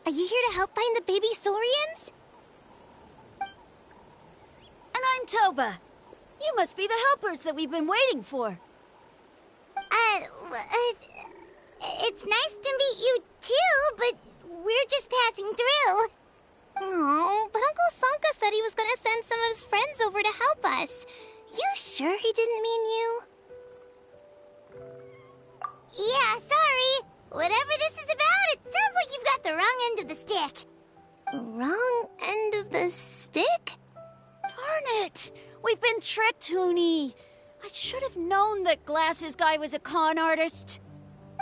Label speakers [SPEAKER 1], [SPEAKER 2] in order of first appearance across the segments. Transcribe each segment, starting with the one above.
[SPEAKER 1] Are you here to help find the baby saurians?
[SPEAKER 2] And I'm Toba. You must be the helpers that we've been waiting for.
[SPEAKER 1] It's nice to meet you too, but we're just passing through. Oh, but Uncle Sanka said he was gonna send some of his friends over to help us. You sure he didn't mean you? Yeah, sorry. Whatever this is about, it sounds like you've got the wrong end of the stick. Wrong end of the stick?
[SPEAKER 2] Darn it! We've been tricked, Hoonie. I should have known that Glasses Guy was a con artist.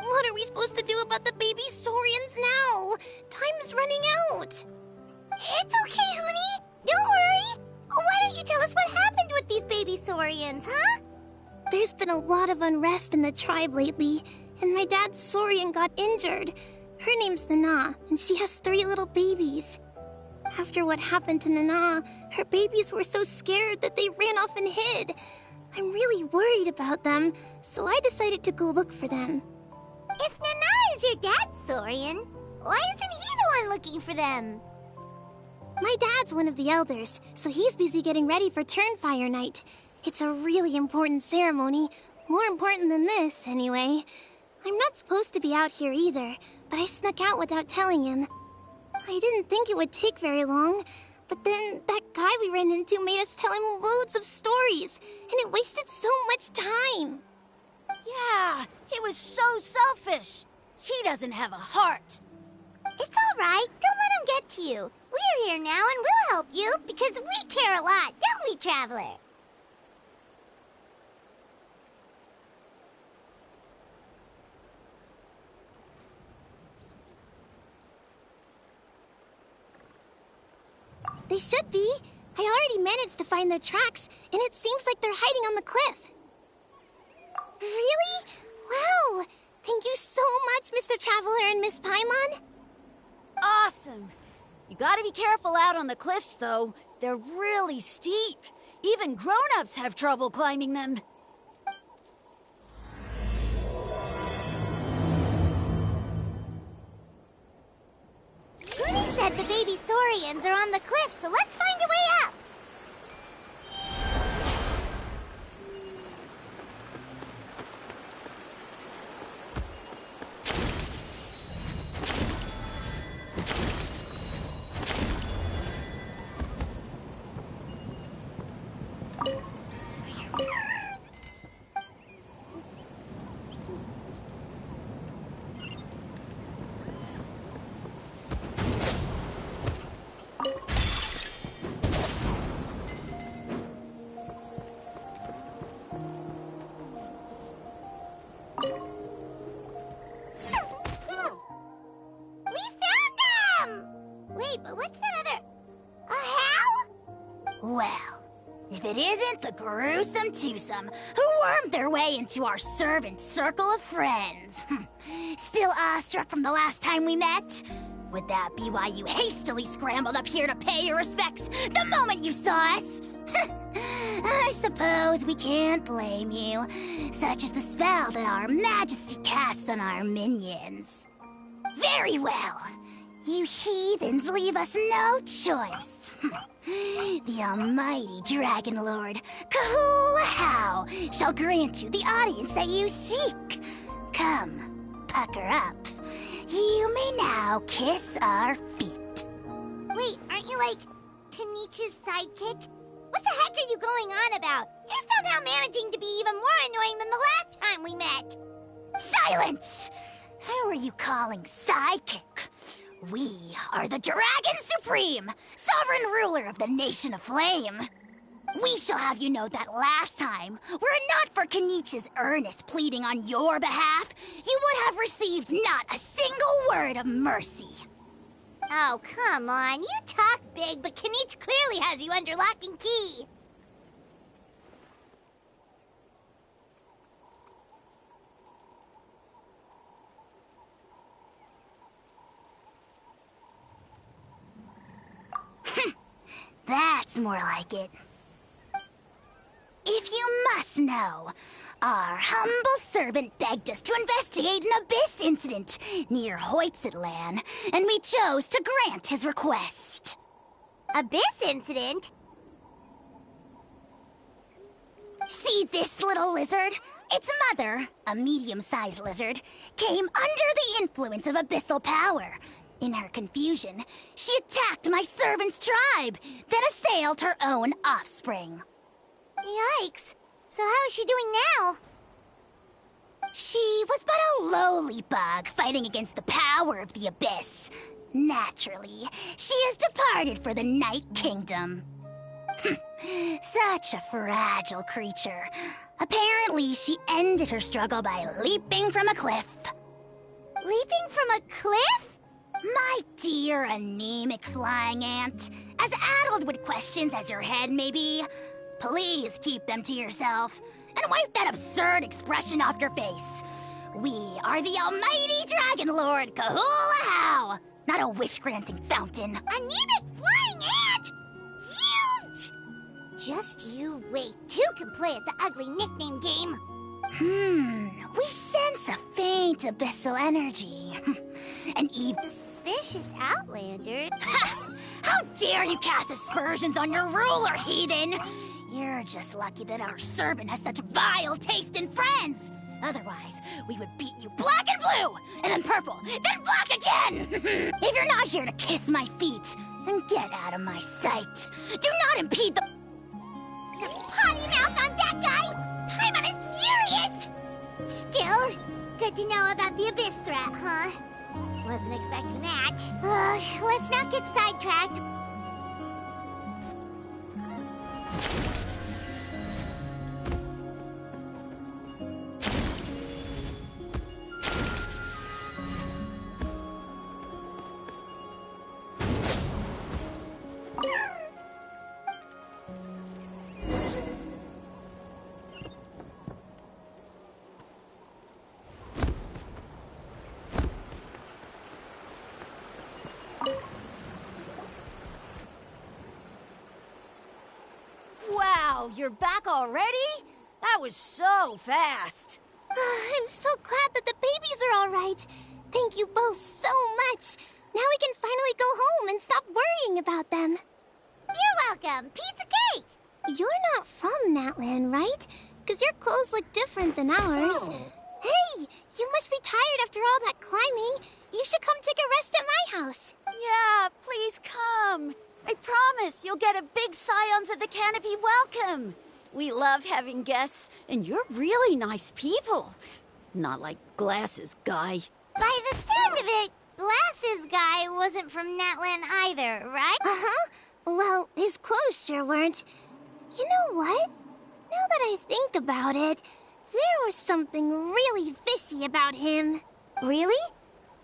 [SPEAKER 1] What are we supposed to do about the baby saurians now? Time's running out. It's okay, Hoonie. Don't worry. Why don't you tell us what happened with these baby saurians, huh? There's been a lot of unrest in the tribe lately, and my dad's saurian got injured. Her name's Nana, and she has 3 little babies. After what happened to Nana, her babies were so scared that they ran off and hid. I'm really worried about them, so I decided to go look for them. If Nana is your dad's saurian, why isn't he the one looking for them? My dad's one of the elders, so he's busy getting ready for Turnfire Night. It's a really important ceremony, more important than this, anyway. I'm not supposed to be out here either, but I snuck out without telling him. I didn't think it would take very long, but then that guy we ran into made us tell him loads of stories, and it wasted so much time.
[SPEAKER 2] Yeah, he was so selfish. He doesn't have a heart.
[SPEAKER 1] It's all right. Don't let him get to you. We're here now and we'll help you because we care a lot, don't we, Traveler? They should be. I already managed to find their tracks, and it seems like they're hiding on the cliff. Really? Wow! Thank you so much, Mr. Traveler and Miss Paimon.
[SPEAKER 2] Awesome. You gotta be careful out on the cliffs, though. They're really steep. Even grown-ups have trouble climbing them.
[SPEAKER 1] Goonie said the baby saurians are on the cliff, so let's find a way up. But what's that other... a how? Well, if it isn't the gruesome twosome who wormed their way into our servant circle of friends. Still awestruck from the last time we met? Would that be why you hastily scrambled up here to pay your respects the moment you saw us? I suppose we can't blame you. Such is the spell that our majesty casts on our minions. Very well. You heathens leave us no choice. The almighty Dragon Lord, Kahula shall grant you the audience that you seek. Come, pucker up. You may now kiss our feet. Wait, aren't you like Kanichi's sidekick? What the heck are you going on about? You're somehow managing to be even more annoying than the last time we met. Silence! Who are you calling sidekick? We are the Dragon Supreme, sovereign ruler of the Nation of Flame. We shall have you know that last time, were it not for Kenichi's earnest pleading on your behalf, you would have received not a single word of mercy. Oh, come on. You talk big, but Kenichi clearly has you under lock and key. That's more like it. If you must know, our humble servant begged us to investigate an abyss incident near Natlan, and we chose to grant his request. Abyss incident? See this little lizard? Its mother, a medium-sized lizard, came under the influence of abyssal power. In her confusion, she attacked my servant's tribe, then assailed her own offspring. Yikes! So how is she doing now? She was but a lowly bug fighting against the power of the abyss. Naturally, she has departed for the Night Kingdom. Such a fragile creature. Apparently, she ended her struggle by leaping from a cliff. Leaping from a cliff? My dear anemic flying ant, as addled with questions as your head may be, please keep them to yourself and wipe that absurd expression off your face. We are the almighty Dragon Lord Kahula How, not a wish-granting fountain. Anemic flying ant? Huge! Just you wait. Two can play at the ugly nickname game. We sense a faint abyssal energy. An evil... Suspicious Outlander? How dare you cast aspersions on your ruler, heathen! You're just lucky that our servant has such vile taste in friends! Otherwise, we would beat you black and blue, and then purple, then black again! If you're not here to kiss my feet, then get out of my sight. Do not impede the potty mouth on that guy! Paimon is furious! Still, good to know about the abyss threat, huh? Wasn't expecting that. Let's not get sidetracked.
[SPEAKER 2] Wow, you're back already? That was so fast.
[SPEAKER 1] I'm so glad that the babies are all right. Thank you both so much. Now we can finally go home and stop worrying about them. You're welcome. Piece of cake. You're not from Natlan, right? Because your clothes look different than ours.
[SPEAKER 2] Oh.
[SPEAKER 1] Hey, you must be tired after all that climbing. You should come take a rest at my house.
[SPEAKER 2] Yeah, please come. I promise you'll get a big Scions of the Canopy welcome. We love having guests, and you're really nice people. Not like Glasses Guy.
[SPEAKER 1] By the sound of it, Glasses Guy wasn't from Natlan either, right? Uh-huh. Well, his clothes sure weren't. You know what? Now that I think about it, there was something really fishy about him. Really?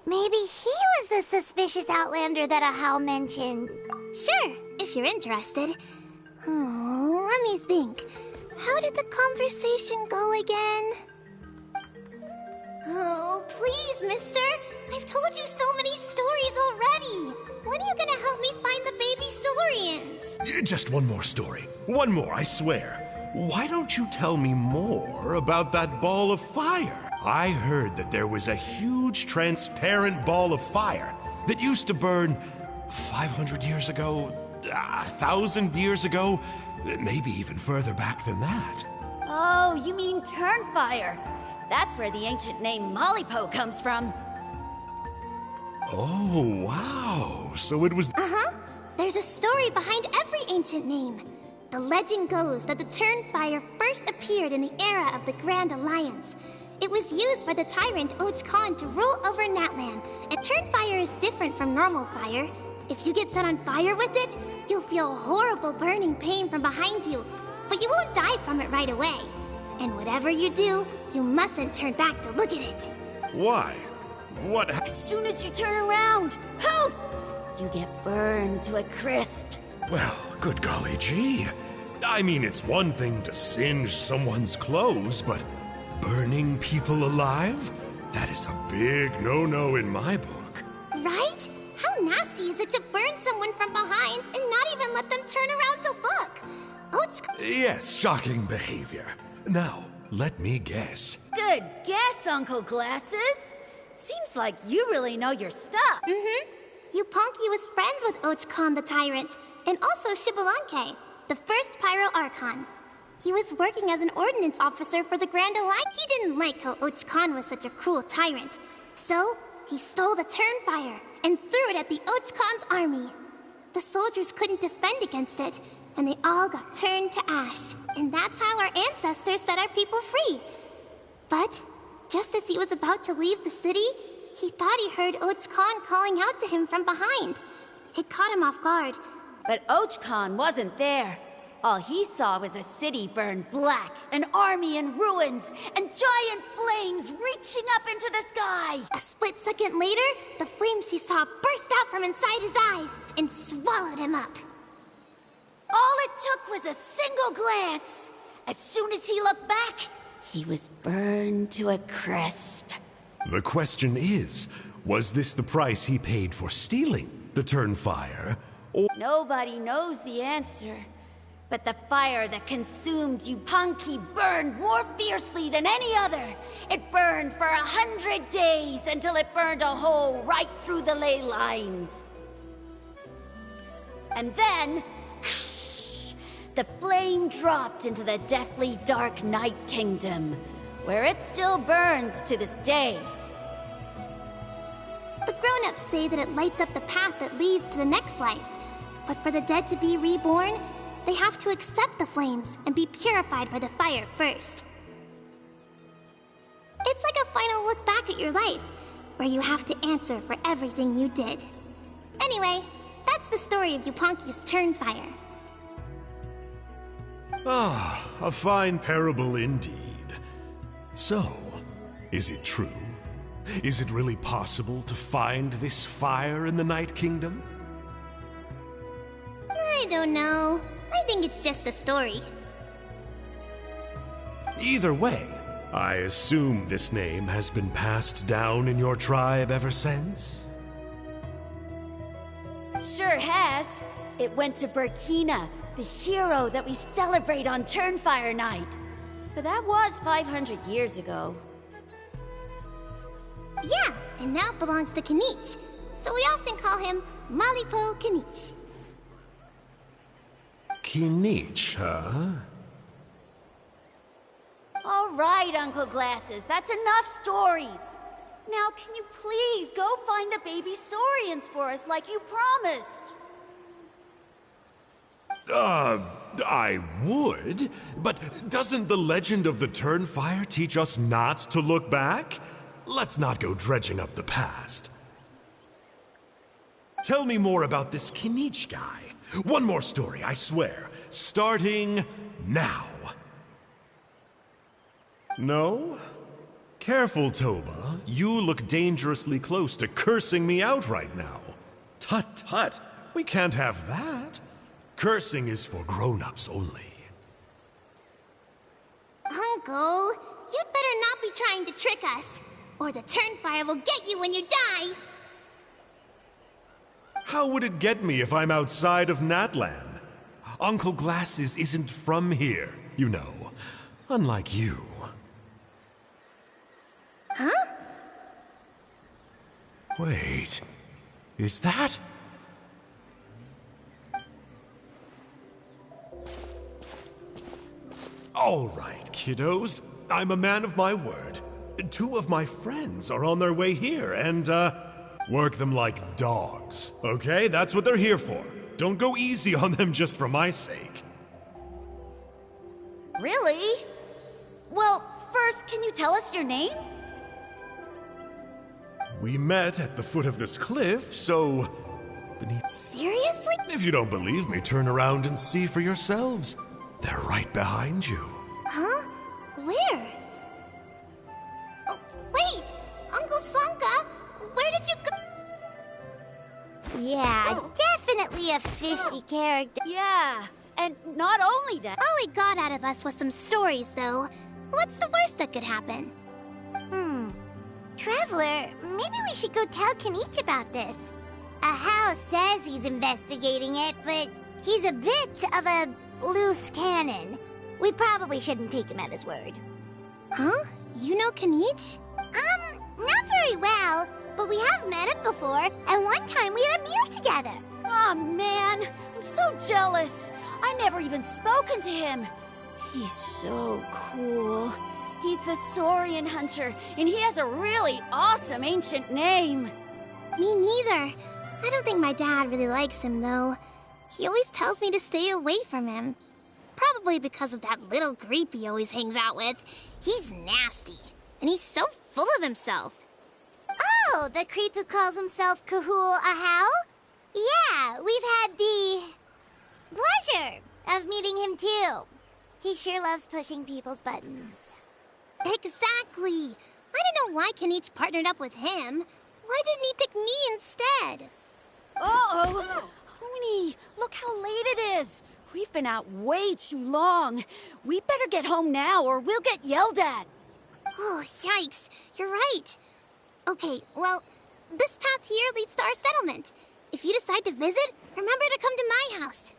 [SPEAKER 1] Maybe he was the suspicious Outlander that Ahau mentioned. Sure, if you're interested. Oh, let me think. How did the conversation go again? Oh, please, mister. I've told you so many stories already. When are you gonna help me find the baby Saurians?
[SPEAKER 3] Just one more story. One more, I swear. Why don't you tell me more about that ball of fire? I heard that there was a huge transparent ball of fire that used to burn 500 years ago, 1,000 years ago, maybe even further back than that.
[SPEAKER 2] Oh, you mean Turnfire. That's where the ancient name Mollypo comes from.
[SPEAKER 3] Oh, wow. So it was...
[SPEAKER 1] Uh-huh. There's a story behind every ancient name. The legend goes that the Turnfire first appeared in the era of the Grand Alliance. It was used by the tyrant Och Khan to rule over Natlan. And turn fire is different from normal fire. If you get set on fire with it, you'll feel horrible burning pain from behind you. But you won't die from it right away. And whatever you do, you mustn't turn back to look at it.
[SPEAKER 3] Why? What
[SPEAKER 2] As soon as you turn around, poof! You get burned to a crisp.
[SPEAKER 3] Well, good golly gee. I mean, it's one thing to singe someone's clothes, but burning people alive? That is a big no-no in my book.
[SPEAKER 1] Right? How nasty is it to burn someone from behind and not even let them turn around to look?
[SPEAKER 3] Yes, shocking behavior. Now, let me guess.
[SPEAKER 2] Good guess, Uncle Glasses. Seems like you really know your stuff.
[SPEAKER 1] Yupanqui was friends with Och Khan the Tyrant, and also Shibalanke, the first Pyro Archon. He was working as an ordnance officer for the Grand Alliance. He didn't like how Och Khan was such a cruel tyrant. So, he stole the Turnfire and threw it at the Och Khan's army. The soldiers couldn't defend against it, and they all got turned to ash. And that's how our ancestors set our people free. But, just as he was about to leave the city, he thought he heard Och Khan calling out to him from behind. It caught him off guard.
[SPEAKER 2] But Och Khan wasn't there. All he saw was a city burned black, an army in ruins, and giant flames reaching up into the sky.
[SPEAKER 1] A split second later, the flames he saw burst out from inside his eyes and swallowed him up.
[SPEAKER 2] All it took was a single glance. As soon as he looked back, he was burned to a crisp.
[SPEAKER 3] The question is, was this the price he paid for stealing the Turnfire? Or
[SPEAKER 2] Nobody knows the answer. But the fire that consumed Yupanqui burned more fiercely than any other. It burned for 100 days until it burned a hole right through the ley lines. And then, the flame dropped into the deathly dark Night Kingdom, where it still burns to this day.
[SPEAKER 1] The grown-ups say that it lights up the path that leads to the next life. But for the dead to be reborn, they have to accept the flames and be purified by the fire first. It's like a final look back at your life, where you have to answer for everything you did. Anyway, that's the story of Yupanqui's Turnfire.
[SPEAKER 3] Ah, a fine parable indeed. So, is it true? Is it really possible to find this fire in the Night Kingdom?
[SPEAKER 1] I don't know. I think it's just a story.
[SPEAKER 3] Either way, I assume this name has been passed down in your tribe ever since?
[SPEAKER 2] Sure has. It went to Burkina, the hero that we celebrate on Turnfire Night. But that was 500 years ago.
[SPEAKER 1] Yeah, and now it belongs to Kanich. So we often call him Malipo Kanich.
[SPEAKER 3] Kinich, huh?
[SPEAKER 2] All right, Uncle Glasses, that's enough stories. Now, can you please go find the baby saurians for us like you promised?
[SPEAKER 3] I would, but doesn't the legend of the Turnfire teach us not to look back? Let's not go dredging up the past. Tell me more about this Kinich guy. One more story, I swear. Starting now. No? Careful, Toba. You look dangerously close to cursing me out right now. Tut tut. We can't have that. Cursing is for grown-ups only.
[SPEAKER 1] Uncle, you'd better not be trying to trick us, or the Turnfire will get you when you die.
[SPEAKER 3] How would it get me if I'm outside of Natlan? Uncle Glasses isn't from here, you know. Unlike you.
[SPEAKER 1] Huh?
[SPEAKER 3] Wait. Is that? All right, kiddos. I'm a man of my word. 2 of my friends are on their way here, and, work them like dogs, okay? That's what they're here for. Don't go easy on them just for my sake.
[SPEAKER 2] Really? Well, first, can you tell us your name?
[SPEAKER 3] We met at the foot of this cliff, so beneath...
[SPEAKER 1] Seriously?
[SPEAKER 3] If you don't believe me, turn around and see for yourselves. They're right behind you.
[SPEAKER 1] Huh? Where? Oh, wait! Uncle Sonka, where did you go? Yeah, definitely a fishy character.
[SPEAKER 2] Yeah, and not only that...
[SPEAKER 1] All he got out of us was some stories, though. What's the worst that could happen? Traveler, maybe we should go tell Kanich about this. Ahau says he's investigating it, but he's a bit of a loose cannon. We probably shouldn't take him at his word. Huh? You know Kanich? Not very well, but we have met him before, and one time we had a meal together.
[SPEAKER 2] Aw, man, I'm so jealous. I never even spoken to him. He's so cool. He's the Saurian hunter, and he has a really awesome ancient name.
[SPEAKER 1] Me neither. I don't think my dad really likes him, though. He always tells me to stay away from him. Probably because of that little creep he always hangs out with. He's nasty, and he's so full of himself. Oh, the creep who calls himself Kahul Ahau? Yeah, we've had the pleasure of meeting him, too. He sure loves pushing people's buttons. Exactly. I don't know why Kanich partnered up with him. Why didn't he pick me instead?
[SPEAKER 2] Uh-oh. Honey, look how late it is. We've been out way too long. We better get home now or we'll get yelled at.
[SPEAKER 1] Oh, yikes. You're right. Okay, well, this path here leads to our settlement. If you decide to visit, remember to come to my house.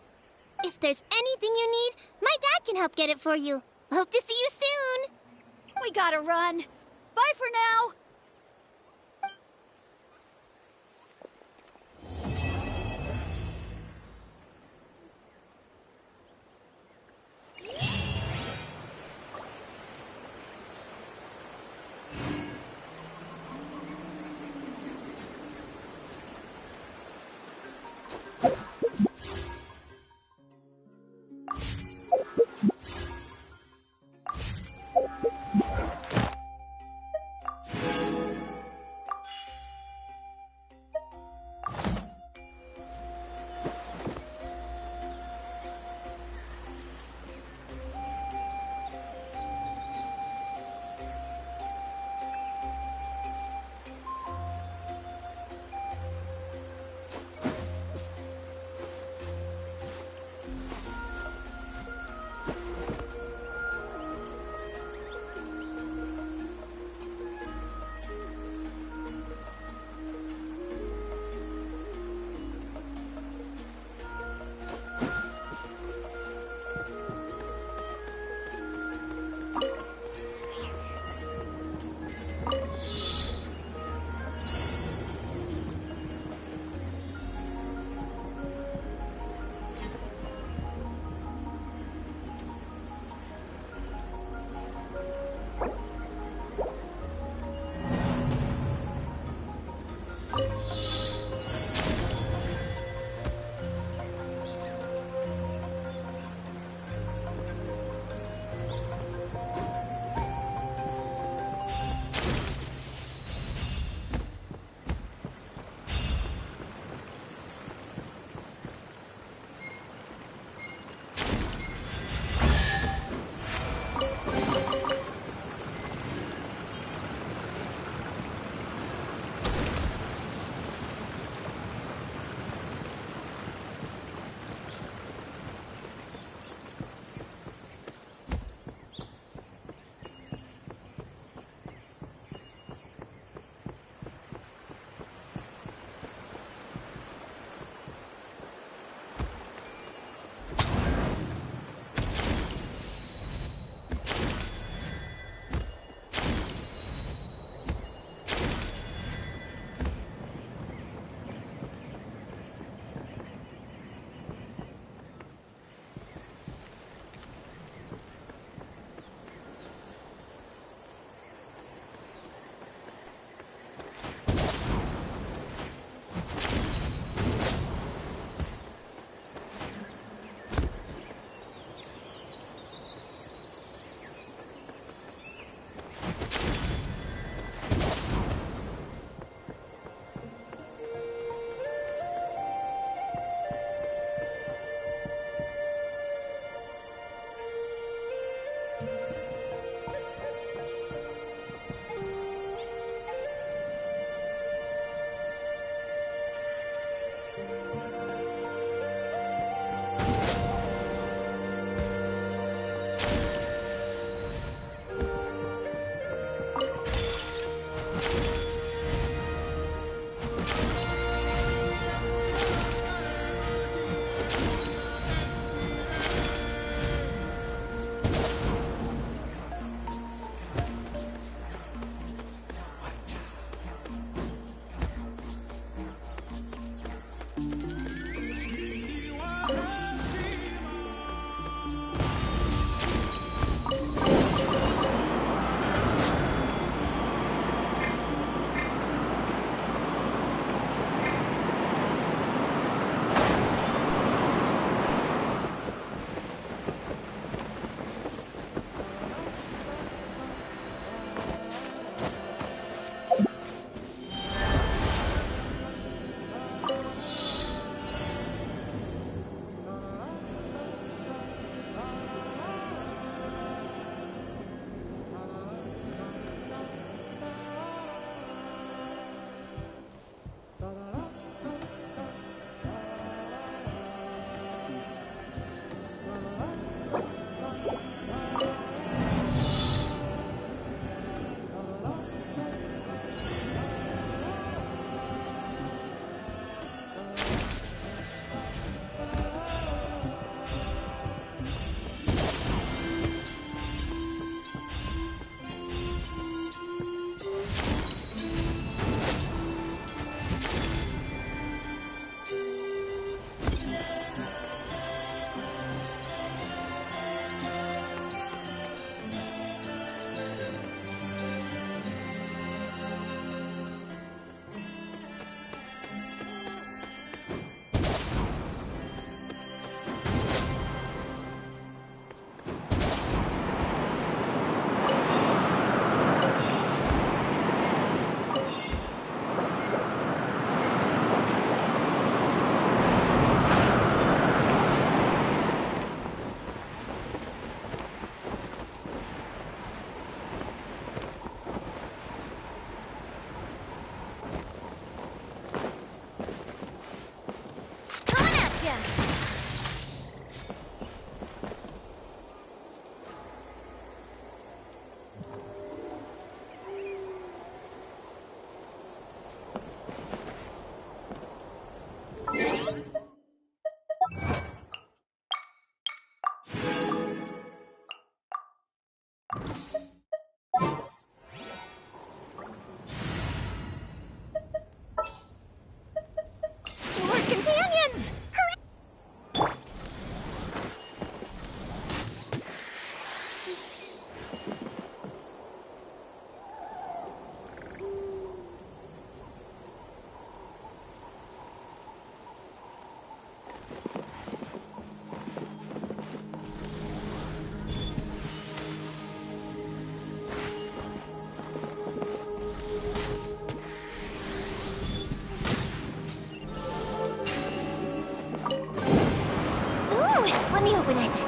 [SPEAKER 1] If there's anything you need, my dad can help get it for you. Hope to see you soon.
[SPEAKER 2] We gotta run. Bye for now.
[SPEAKER 1] Let me open it.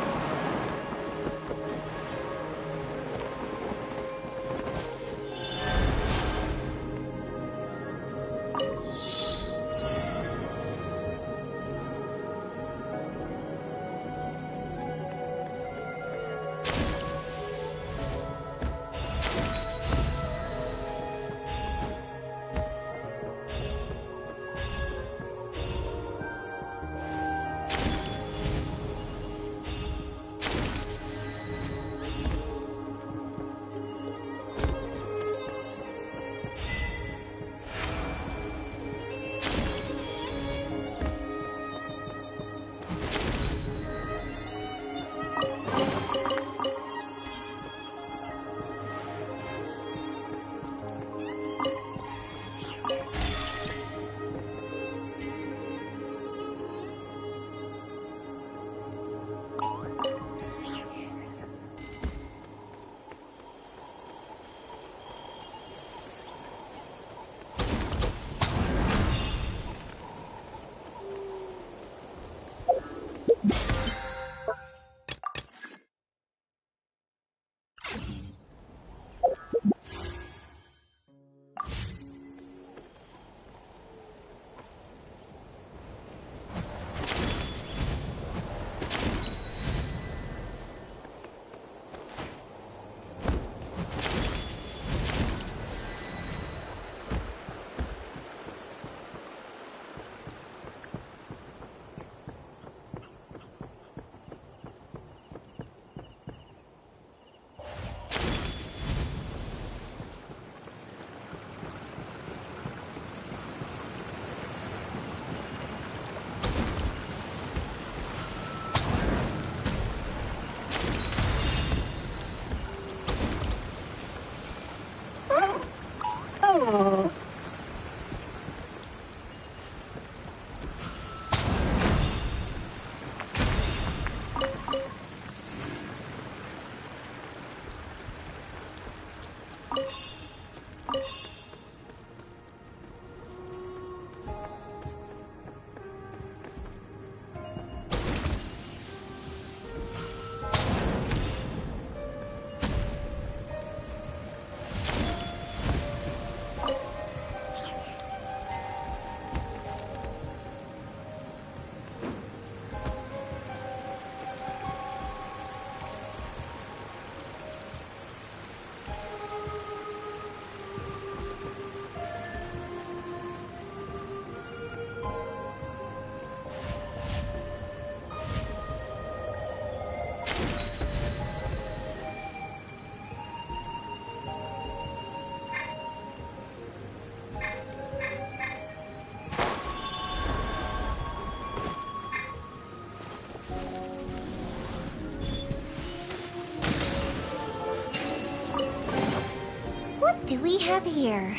[SPEAKER 1] What do we have here?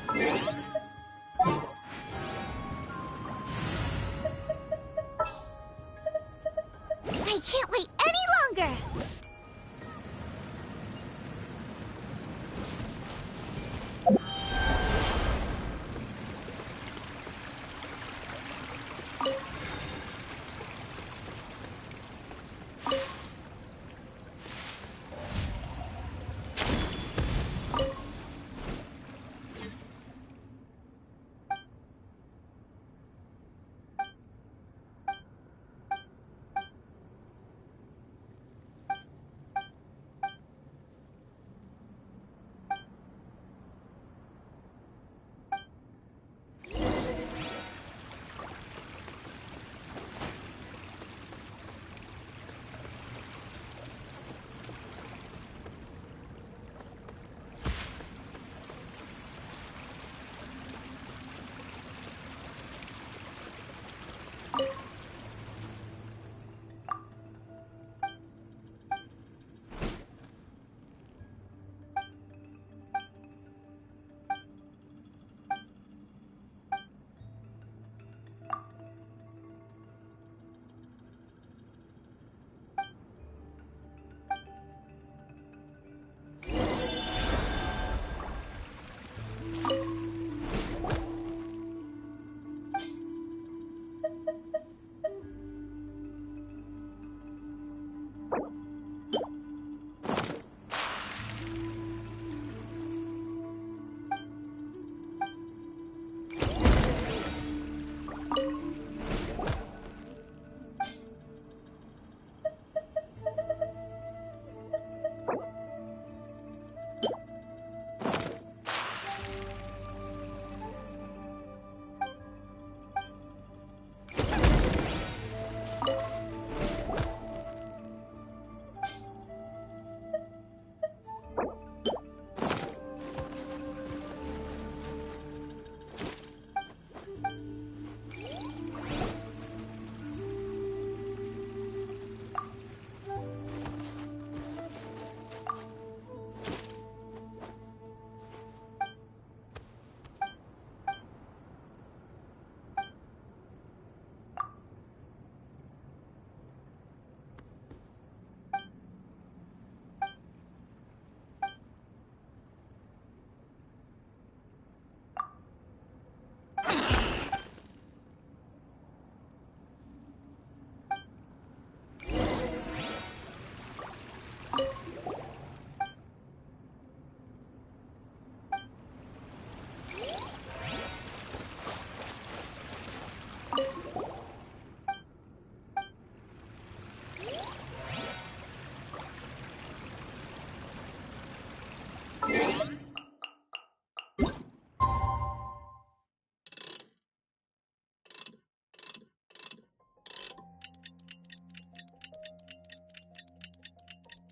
[SPEAKER 1] I can't wait any longer!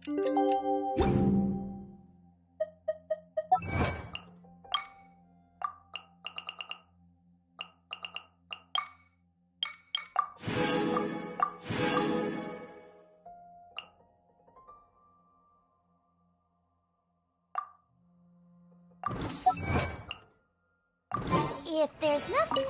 [SPEAKER 1] If there's nothing...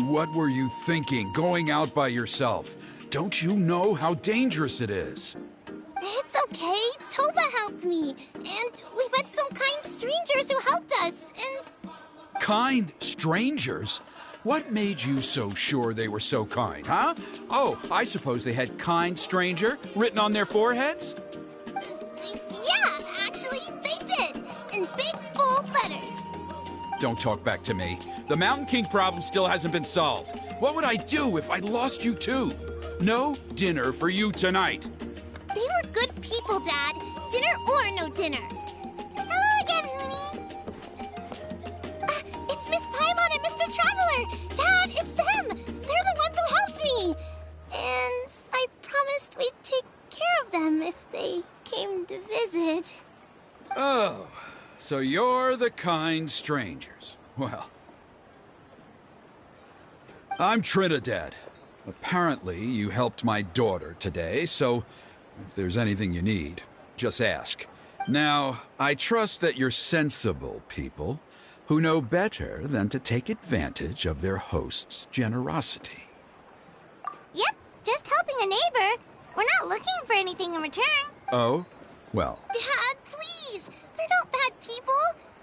[SPEAKER 4] What were you thinking, going out by yourself? Don't you know how dangerous it is?
[SPEAKER 1] It's okay. Toba helped me. And we met some kind strangers who helped us, and...
[SPEAKER 4] Kind strangers? What made you so sure they were so kind, huh? Oh, I suppose they had kind stranger written on their foreheads?
[SPEAKER 1] Yeah, actually, they did. In big, bold letters.
[SPEAKER 4] Don't talk back to me. The Mountain King problem still hasn't been solved. What would I do if I lost you too? No dinner for you tonight.
[SPEAKER 1] They were good people, Dad. Dinner or no dinner. Hello again, Huni. It's Miss Paimon and Mr. Traveler! Dad, it's them! They're the ones who helped me! And I promised we'd take care of them if they came to visit.
[SPEAKER 4] Oh, so you're the kind strangers. Well, I'm Trinidad. Apparently, you helped my daughter today, so if there's anything you need, just ask. Now, I trust that you're sensible people who know better than to take advantage of their host's generosity.
[SPEAKER 1] Yep, just helping a neighbor. We're not looking for anything in return.
[SPEAKER 4] Oh? Well,
[SPEAKER 1] Dad, please! They're not bad people!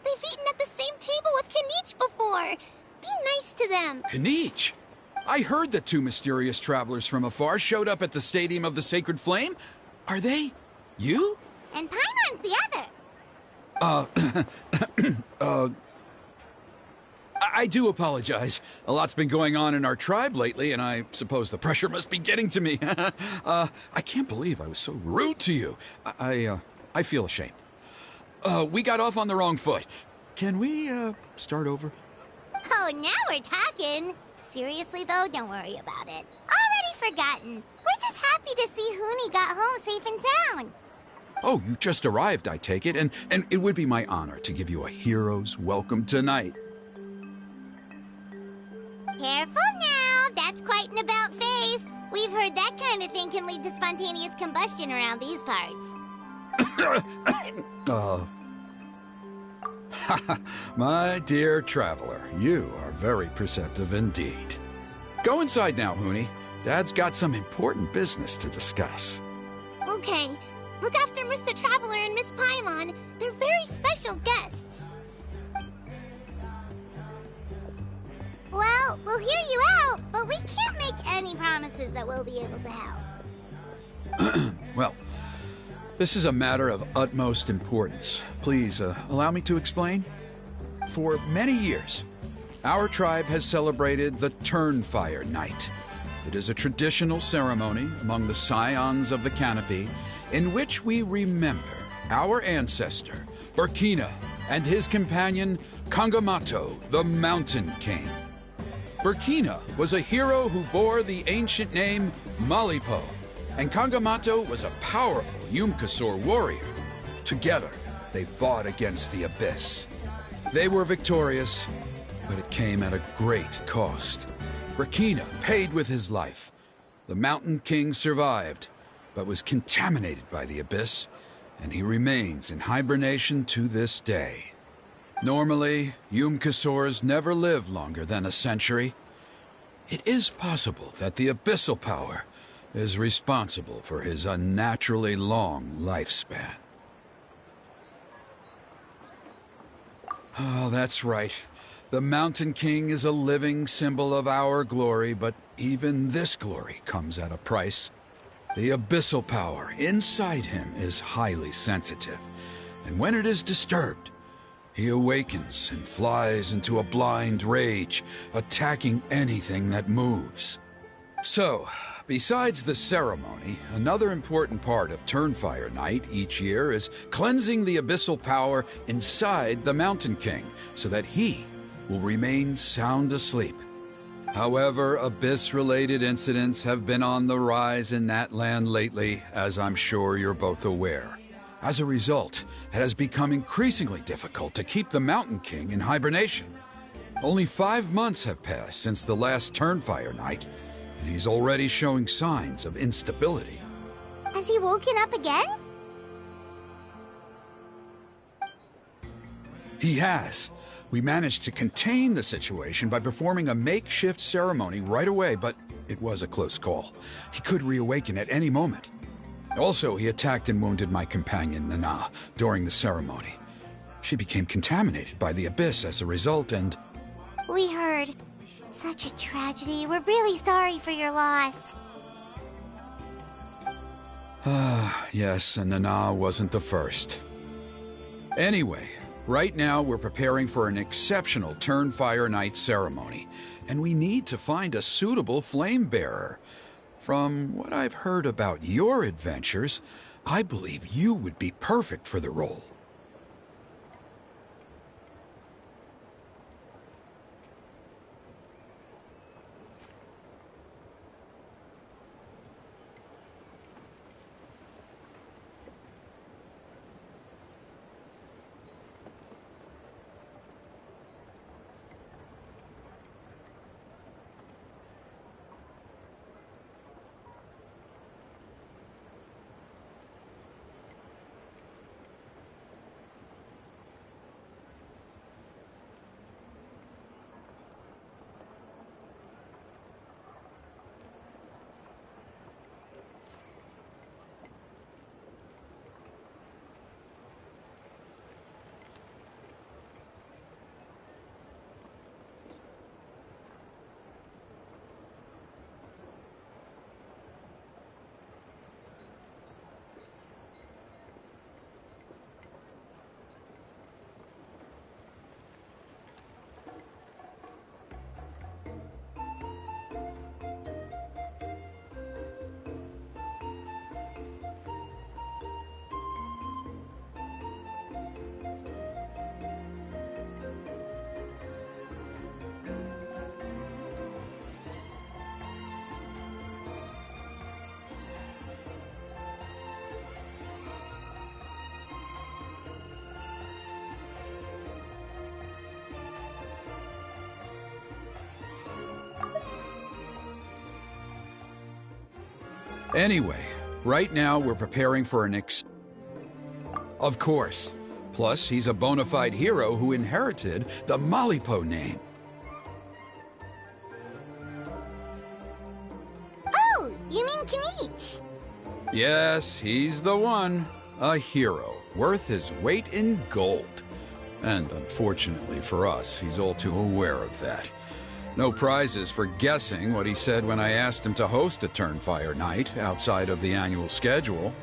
[SPEAKER 1] They've eaten at the same table with Kanich before! Be nice to them!
[SPEAKER 4] Kanich! I heard that two mysterious travelers from afar showed up at the Stadium of the Sacred Flame. Are they you?
[SPEAKER 1] And Paimon's the other!
[SPEAKER 4] I do apologize. A lot's been going on in our tribe lately, and I suppose the pressure must be getting to me. I can't believe I was so rude to you. I feel ashamed. We got off on the wrong foot. Can we, start over?
[SPEAKER 1] Oh, now we're talking! Seriously, though, don't worry about it. Already forgotten. We're just happy to see Huni got home safe and sound.
[SPEAKER 4] Oh, you just arrived, I take it, and it would be my honor to give you a hero's welcome tonight.
[SPEAKER 1] Careful now, that's quite an about face. We've heard that kind of thing can lead to spontaneous combustion around these parts.
[SPEAKER 4] My dear traveler, you are very perceptive indeed. Go inside now, Huni. Dad's got some important business to discuss.
[SPEAKER 1] Okay, look after Mr. Traveler and Miss Paimon. They're very special guests. Well, we'll hear you out, but we can't make any promises that we'll be able to help.
[SPEAKER 4] Well, this is a matter of utmost importance. Please, allow me to explain. For many years, our tribe has celebrated the Turnfire Night. It is a traditional ceremony among the scions of the canopy in which we remember our ancestor, Burkina, and his companion, Kangamato, the Mountain King. Burkina was a hero who bore the ancient name Malipo, and Kangamato was a powerful Yumkasor warrior. Together, they fought against the Abyss. They were victorious, but it came at a great cost. Burkina paid with his life. The Mountain King survived, but was contaminated by the Abyss, and he remains in hibernation to this day. Normally, Yumkasors never live longer than a century. It is possible that the Abyssal Power is responsible for his unnaturally long lifespan. Oh, that's right. The Mountain King is a living symbol of our glory, but even this glory comes at a price. The Abyssal Power inside him is highly sensitive, and when it is disturbed, he awakens and flies into a blind rage, attacking anything that moves. So, besides the ceremony, another important part of Turnfire Night each year is cleansing the abyssal power inside the Mountain King so that he will remain sound asleep. However, Abyss-related incidents have been on the rise in Natlan lately, as I'm sure you're both aware. As a result, it has become increasingly difficult to keep the Mountain King in hibernation. Only 5 months have passed since the last Turnfire Night, and he's already showing signs of instability.
[SPEAKER 1] Has he woken up again?
[SPEAKER 4] He has. We managed to contain the situation by performing a makeshift ceremony right away, but it was a close call. He could reawaken at any moment. Also, he attacked and wounded my companion, Nana, during the ceremony. She became contaminated by the Abyss as a result, and...
[SPEAKER 1] We heard. Such a tragedy. We're really sorry for your loss.
[SPEAKER 4] Yes, and Nana wasn't the first. Anyway, right now we're preparing for an exceptional Turnfire Night ceremony, and we need to find a suitable flame bearer. From what I've heard about your adventures, I believe you would be perfect for the role. Anyway, right now we're preparing for an Of course. Plus, he's a bona fide hero who inherited the Malipo name.
[SPEAKER 1] Oh, you mean Kinich?
[SPEAKER 4] Yes, he's the one. A hero, worth his weight in gold. And unfortunately for us, he's all too aware of that. No prizes for guessing what he said when I asked him to host a Turnfire night outside of the annual schedule.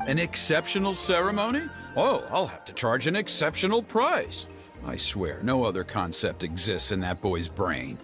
[SPEAKER 4] An exceptional ceremony? Oh, I'll have to charge an exceptional price. I swear, no other concept exists in that boy's brain.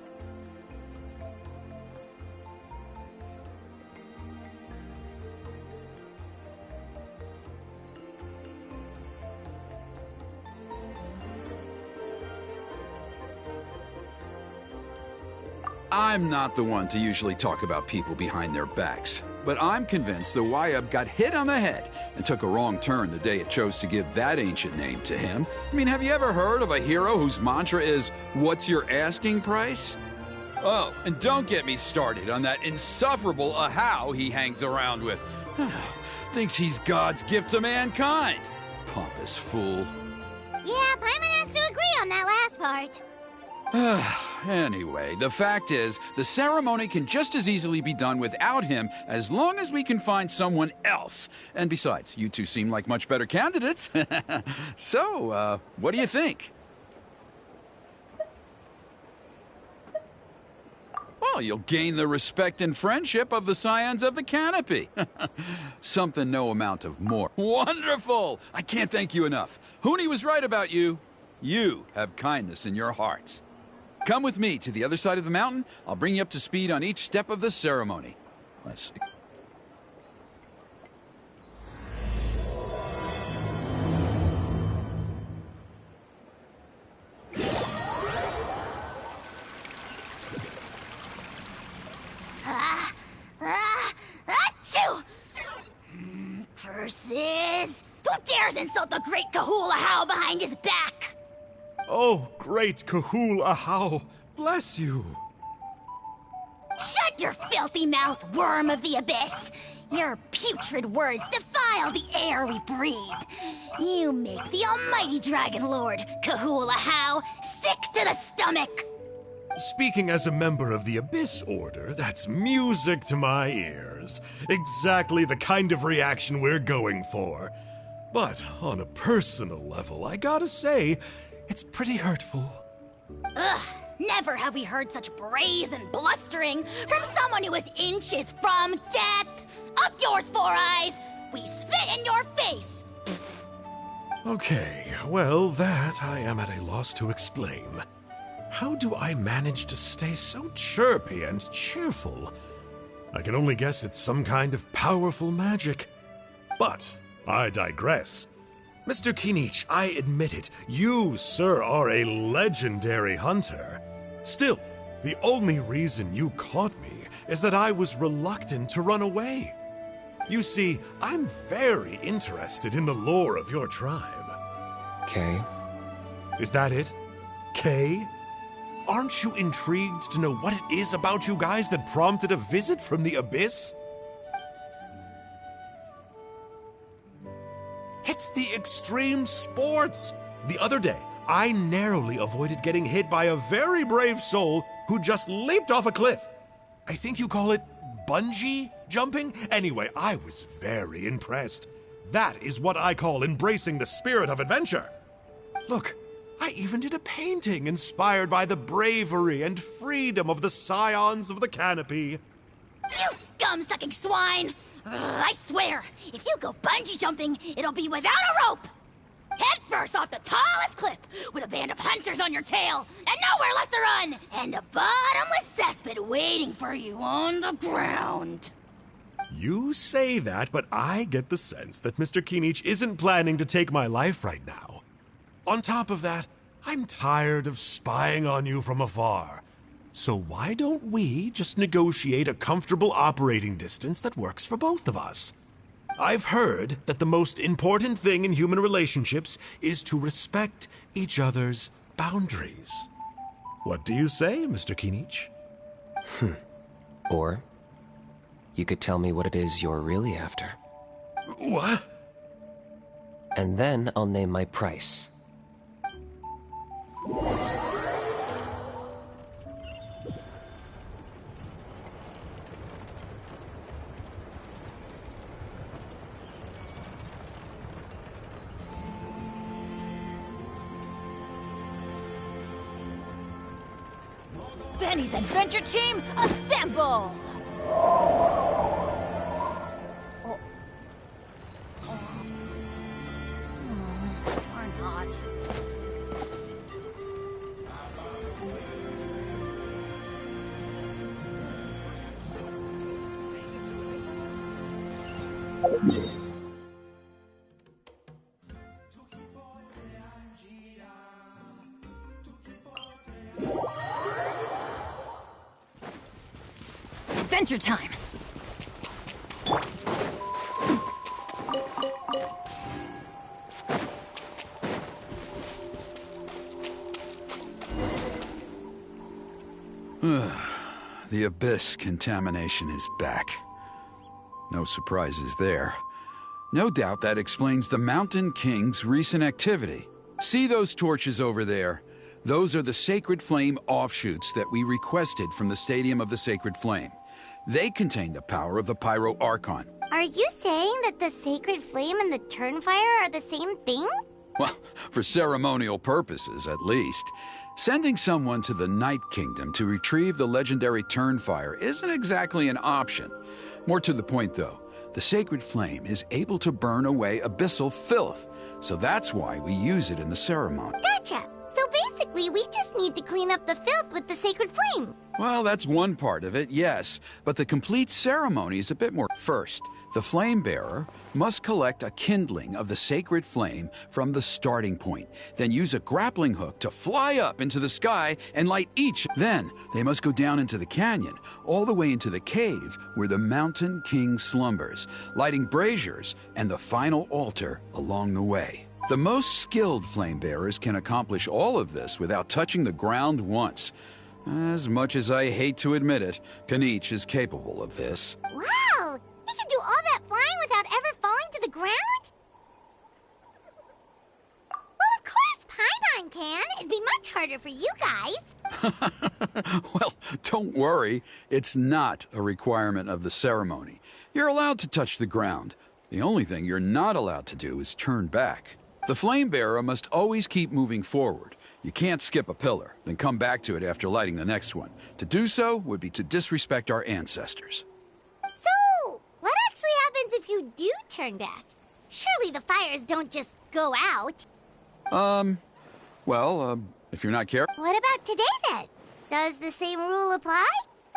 [SPEAKER 4] I'm not the one to usually talk about people behind their backs, but I'm convinced the Wyub got hit on the head and took a wrong turn the day it chose to give that ancient name to him. I mean, have you ever heard of a hero whose mantra is, "What's your asking price?" Oh, and don't get me started on that insufferable Ahau he hangs around with. Thinks he's God's gift to mankind. Pompous fool.
[SPEAKER 1] Yeah, Paimon has to agree on that last part.
[SPEAKER 4] Anyway, the fact is, the ceremony can just as easily be done without him as long as we can find someone else. And besides, you two seem like much better candidates. So, what do you think? Well, you'll gain the respect and friendship of the Scions of the Canopy. Something no amount of more. Wonderful! I can't thank you enough. Huni was right about you. You have kindness in your hearts. Come with me to the other side of the mountain. I'll bring you up to speed on each step of the ceremony. Let's see.
[SPEAKER 1] Achoo! Curses! Who dares insult the great Kahul Ahau behind his back?
[SPEAKER 3] Oh, great Kahul Ahau, bless you.
[SPEAKER 1] Shut your filthy mouth, worm of the abyss! Your putrid words defile the air we breathe. You make the almighty Dragon Lord, Kahul Ahau, sick to the stomach!
[SPEAKER 3] Speaking as a member of the Abyss Order, that's music to my ears. Exactly the kind of reaction we're going for. But on a personal level, I gotta say, it's pretty hurtful.
[SPEAKER 1] Ugh, never have we heard such brazen blustering from someone who is inches from death! Up yours, Four Eyes! We spit in your face! Pfft.
[SPEAKER 3] Okay, well, that I am at a loss to explain. How do I manage to stay so chirpy and cheerful? I can only guess it's some kind of powerful magic. But I digress. Mr. Kinich, I admit it, you, sir, are a legendary hunter. Still, the only reason you caught me is that I was reluctant to run away. You see, I'm very interested in the lore of your tribe.
[SPEAKER 5] Kay?
[SPEAKER 3] Is that it? Kay? Aren't you intrigued to know what it is about you guys that prompted a visit from the Abyss? It's the extreme sports! The other day, I narrowly avoided getting hit by a very brave soul who just leaped off a cliff. I think you call it bungee jumping? Anyway, I was very impressed. That is what I call embracing the spirit of adventure. Look, I even did a painting inspired by the bravery and freedom of the Scions of the Canopy.
[SPEAKER 1] You scum-sucking swine! I swear, if you go bungee jumping, it'll be without a rope! Head first off the tallest cliff, with a band of hunters on your tail, and nowhere left to run, and a bottomless cesspit waiting for you on the ground.
[SPEAKER 3] You say that, but I get the sense that Mr. Kinich isn't planning to take my life right now. On top of that, I'm tired of spying on you from afar. So why don't we just negotiate a comfortable operating distance that works for both of us? I've heard that the most important thing in human relationships is to respect each other's boundaries. What do you say, Mr. Kinich?
[SPEAKER 5] Or, you could tell me what it is you're really after.
[SPEAKER 3] What?
[SPEAKER 5] And then I'll name my price.
[SPEAKER 2] Benny's adventure team, assemble! Or not. Adventure time!
[SPEAKER 4] The Abyss contamination is back. No surprises there. No doubt that explains the Mountain King's recent activity. See those torches over there? Those are the Sacred Flame offshoots that we requested from the Stadium of the Sacred Flame. They contain the power of the Pyro Archon.
[SPEAKER 1] Are you saying that the Sacred Flame and the Turnfire are the same thing?
[SPEAKER 4] Well, for ceremonial purposes, at least. Sending someone to the Night Kingdom to retrieve the legendary Turnfire isn't exactly an option. More to the point, though, the Sacred Flame is able to burn away abyssal filth, so that's why we use it in the ceremony.
[SPEAKER 1] Gotcha! So basically, we just need to clean up the filth with the Sacred Flame.
[SPEAKER 4] Well, that's one part of it, yes, but the complete ceremony is a bit more. First, the flame bearer must collect a kindling of the sacred flame from the starting point, then use a grappling hook to fly up into the sky and light each. Then they must go down into the canyon, all the way into the cave where the Mountain King slumbers, lighting braziers and the final altar along the way. The most skilled flame bearers can accomplish all of this without touching the ground once. As much as I hate to admit it, Kanich is capable of this.
[SPEAKER 1] Wow! He can do all that flying without ever falling to the ground? Well, of course Paimon can. It'd be much harder for you guys.
[SPEAKER 4] Well, don't worry. It's not a requirement of the ceremony. You're allowed to touch the ground. The only thing you're not allowed to do is turn back. The flame bearer must always keep moving forward. You can't skip a pillar, then come back to it after lighting the next one. To do so would be to disrespect our ancestors.
[SPEAKER 1] So, what actually happens if you do turn back? Surely the fires don't just go out.
[SPEAKER 4] If you're not careful...
[SPEAKER 1] What about today, then? Does the same rule apply?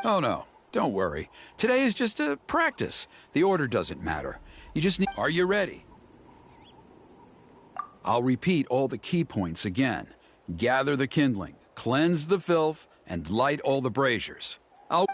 [SPEAKER 4] Oh, no. Don't worry. Today is just a practice. The order doesn't matter. You just need... Are you ready? I'll repeat all the key points again. Gather the kindling, cleanse the filth, and light all the braziers. I'll...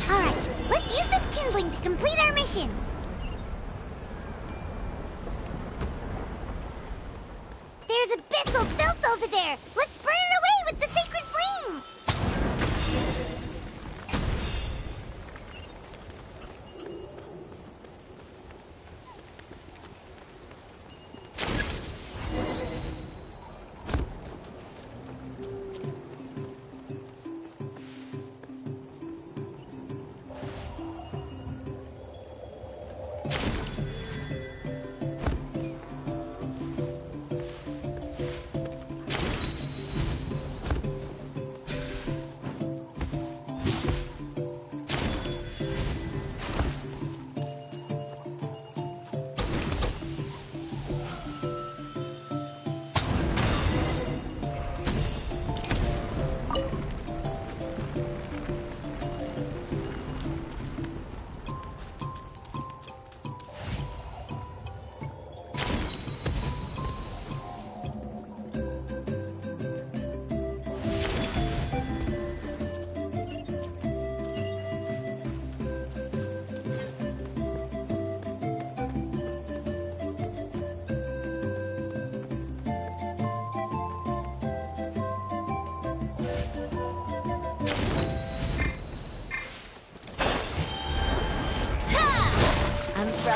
[SPEAKER 1] Alright, let's use this kindling to complete our mission. There's abyssal filth over there. Let's burn it away with the sacred flame.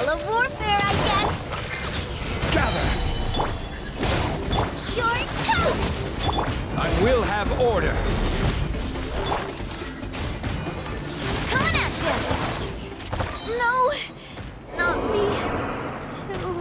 [SPEAKER 1] guerrilla warfare, I guess.
[SPEAKER 4] Gather!
[SPEAKER 1] You're toast!
[SPEAKER 4] I will have order.
[SPEAKER 1] Coming at you! No, not me, too.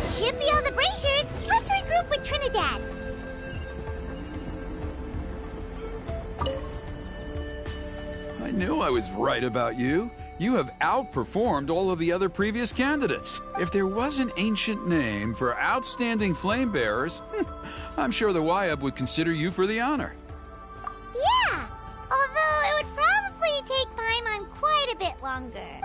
[SPEAKER 1] Should be all the braziers. Let's regroup with Trinidad.
[SPEAKER 4] I knew I was right about you. You have outperformed all of the other previous candidates. If there was an ancient name for outstanding flame bearers, I'm sure the Wyab would consider you for the honor.
[SPEAKER 1] Yeah, although it would probably take Paimon quite a bit longer.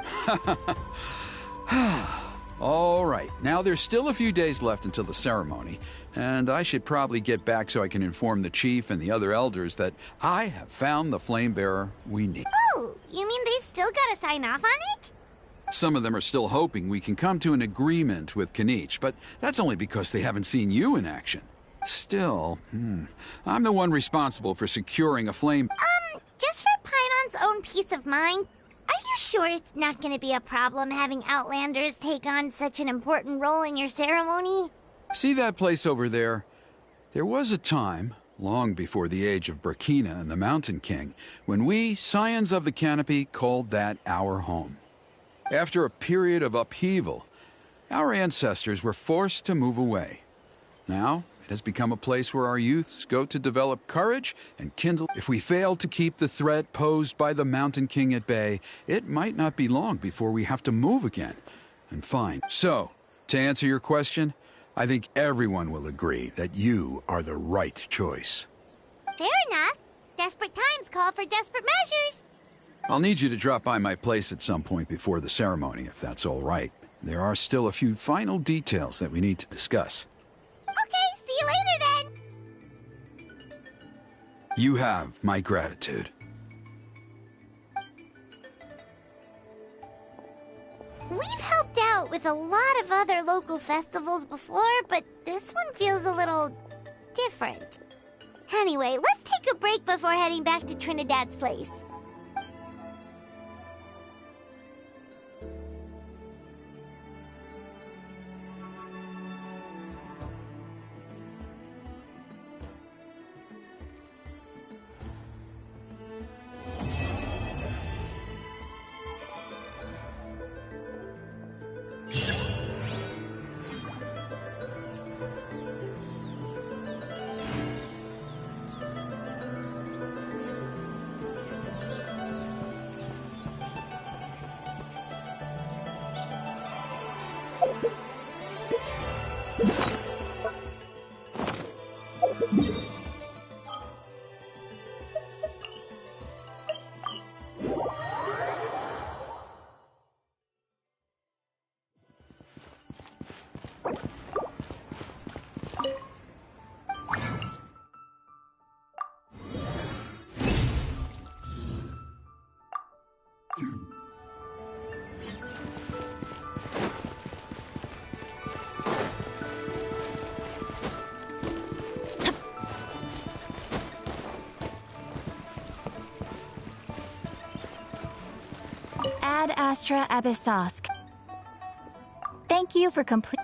[SPEAKER 4] All right, now there's still a few days left until the ceremony, and I should probably get back so I can inform the chief and the other elders that I have found the flame bearer we need.
[SPEAKER 1] Oh, you mean they've still got to sign off on it?
[SPEAKER 4] Some of them are still hoping we can come to an agreement with Kanich, but that's only because they haven't seen you in action. Still, I'm the one responsible for securing a flame.
[SPEAKER 1] Just for Paimon's own peace of mind, are you sure it's not going to be a problem having Outlanders take on such an important role in your ceremony?
[SPEAKER 4] See that place over there? There was a time, long before the age of Burkina and the Mountain King, when we, Scions of the Canopy, called that our home. After a period of upheaval, our ancestors were forced to move away. Now, it has become a place where our youths go to develop courage and kindle. If we fail to keep the threat posed by the Mountain King at bay, it might not be long before we have to move again and find. So, to answer your question, I think everyone will agree that you are the right choice.
[SPEAKER 1] Fair enough. Desperate times call for desperate measures.
[SPEAKER 4] I'll need you to drop by my place at some point before the ceremony, if that's all right. There are still a few final details that we need to discuss.
[SPEAKER 1] Okay, see you later then.
[SPEAKER 4] You have my gratitude.
[SPEAKER 1] We've helped out with a lot of other local festivals before, but this one feels a little different. Anyway, let's take a break before heading back to Trinidad's place.
[SPEAKER 6] Ad Astra Abyssosk. Thank you for complete.